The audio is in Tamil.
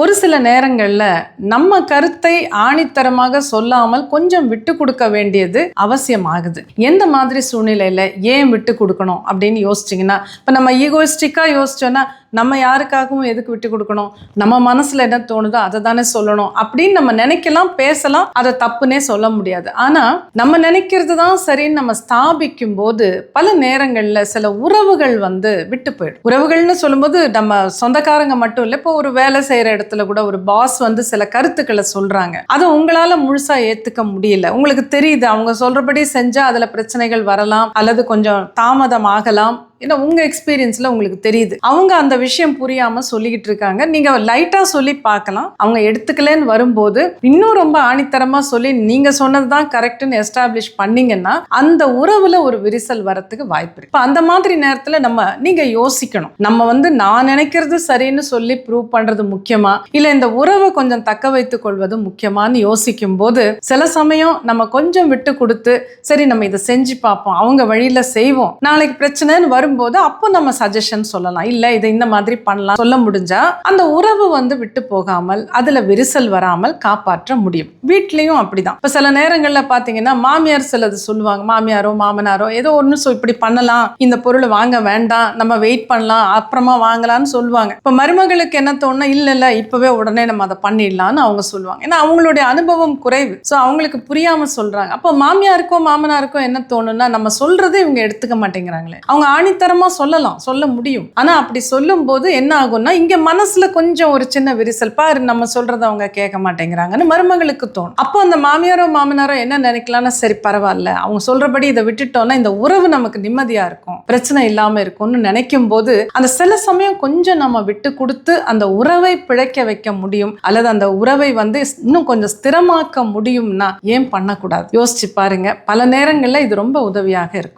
ஒரு சில நேரங்கள்ல நம்ம கருத்தை ஆணித்தரமாக சொல்லாமல் கொஞ்சம் விட்டு கொடுக்க வேண்டியது அவசியமாகுது. எந்த மாதிரி சூழ்நிலையில ஏன் விட்டு கொடுக்கணும் அப்படின்னு யோசிச்சிங்கன்னா, இப்போ நம்ம ஈகோயிஸ்டிக்காக யோசிச்சோன்னா நம்ம யாருக்காகவும் எதுக்கு விட்டு கொடுக்கணும், நம்ம மனசுல என்ன தோணுதோ அதை தானே சொல்லணும் அப்படின்னு நம்ம நினைக்கலாம், பேசலாம், அதை தப்புனே சொல்ல முடியாது. ஆனா நம்ம நினைக்கிறது தான் சரின்னு நம்ம ஸ்தாபிக்கும் போது பல நேரங்கள்ல சில உறவுகள் விட்டு போயிடும். உறவுகள்னு சொல்லும்போது நம்ம சொந்தக்காரங்க மட்டும் இல்லை, இப்போ ஒரு வேலை செய்யற இடத்துல கூட ஒரு பாஸ் சில கருத்துக்களை சொல்றாங்க, அதை உங்களால முழுசா ஏத்துக்க முடியல. உங்களுக்கு தெரியுது அவங்க சொல்றபடி செஞ்சா அதுல பிரச்சனைகள் வரலாம் அல்லது கொஞ்சம் தாமதம் ஆகலாம். ஏன்னா உங்க எக்ஸ்பீரியன்ஸ்ல உங்களுக்கு தெரியுது அவங்க அந்த விஷயம் புரியாம சொல்லிக்கிட்டு இருக்காங்க. நீங்க லைட்டா சொல்லி பார்க்கலாம், அவங்க எடுத்துக்கலன்னு வரும்போது இன்னும் ரொம்ப ஆணித்தரமா சொல்லி நீங்க சொன்னதுதான் கரெக்ட்னு எஸ்டாப்ளிஷ் பண்ணீங்கன்னா அந்த உறவுல ஒரு விரிசல் வரத்துக்கு வாய்ப்பு இருக்கு. அந்த மாதிரி நேரத்துல நீங்க யோசிக்கணும், நம்ம நான் நினைக்கிறது சரின்னு சொல்லி ப்ரூவ் பண்றது முக்கியமா இல்ல இந்த உறவை கொஞ்சம் தக்க வைத்துக் கொள்வது முக்கியமானு யோசிக்கும் போது சில சமயம் நம்ம கொஞ்சம் விட்டு கொடுத்து சரி நம்ம இதை செஞ்சு பார்ப்போம், அவங்க வழியில செய்வோம், நாளைக்கு பிரச்சனைன்னு வரும் போது அப்போ நம்ம சஜஷன் சொல்லலாம், இல்ல இதை இந்த மாதிரி பண்ணலாம் சொல்ல முடிஞ்சா அந்த உறவு விட்டு போகாமல் அதுல விரிசல் வராமல் காப்பாற்ற முடியும். வீட்லயும் அப்படிதான். இப்ப சில நேரங்கள்ல பாத்தீங்கன்னா மாமியார் சிலது சொல்லுவாங்க, மாமியாரோ மாமனாரோ ஏதோ ஒண்ணு இப்படி பண்ணலாம், இந்த பொருள் வாங்க வேண்டாம், நம்ம வெயிட் பண்ணலாம், அப்புறமா வாங்கலாம்னு சொல்லுவாங்க. இப்ப மருமகளுக்கு என்ன தோணுனா இல்ல இப்பவே உடனே நம்ம அதை பண்ணிடலாம்னு அவங்க சொல்லுவாங்க. ஏன்னா அவங்களுடைய அனுபவம் குறைவு, சோ அவங்களுக்கு புரியாம சொல்றாங்க. அப்போ மாமியாருக்கோ மாமனாருக்கோ என்ன தோணுன்னா நம்ம சொல்றதை இவங்க எடுத்துக்க மாட்டேங்கிறாங்களே, அவங்க ஆணித்தரமா சொல்லலாம், சொல்ல முடியும், ஆனா அப்படி சொல்லும் போது என்ன ஆகும்னா இங்க மனசுல கொஞ்சம் ஒரு சின்ன விரிசல், பாரு நம்ம சொல்றத அவங்க கேட்க மாட்டேங்கிறாங்கன்னு மருமகளுக்கு தோணும். அப்போ அந்த மாமியாரோ மாமனாரோ என்ன நினைக்கலாம்னா சரி பரவாயில்ல அவங்க சொல்றபடி இதை விட்டுட்டோம்னா இந்த உறவு நமக்கு நிம்மதியா இருக்கும், பிரச்சனை இல்லாம இருக்கும்னு நினைக்கும் போது அந்த சில சமயம் கொஞ்சம் நம்ம விட்டு கொடுத்து அந்த உறவை பிழைக்க வைக்க முடியும் அல்லது அந்த உறவை இன்னும் கொஞ்சம் ஸ்திரமாக்க முடியும்னா ஏன் பண்ணக்கூடாது? யோசிச்சு பாருங்க, பல நேரங்கள்ல இது ரொம்ப உதவியாக இருக்கும்.